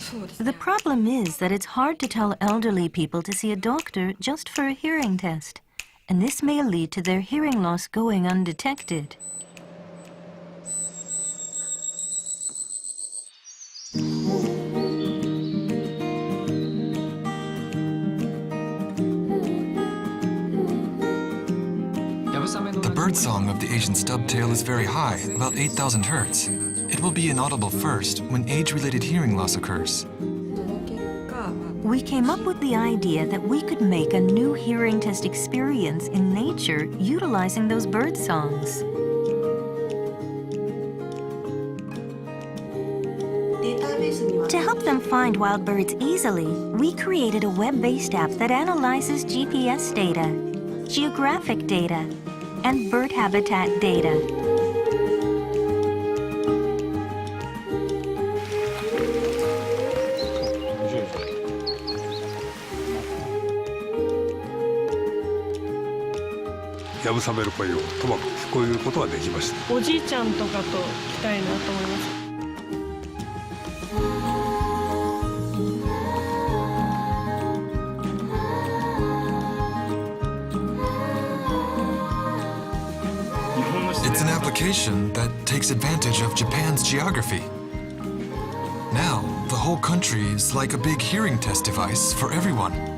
The problem is that it's hard to tell elderly people to see a doctor just for a hearing test, and this may lead to their hearing loss going undetected. The birdsong of the Asian stubtail is very high, about 8,000 hertz. It will be inaudible first when age-related hearing loss occurs. We came up with the idea that we could make a new hearing test experience in nature utilizing those bird songs. To help them find wild birds easily, we created a web-based app that analyzes GPS data, geographic data, and bird habitat data. It's an application that takes advantage of Japan's geography. Now, the whole country is like a big hearing test device for everyone.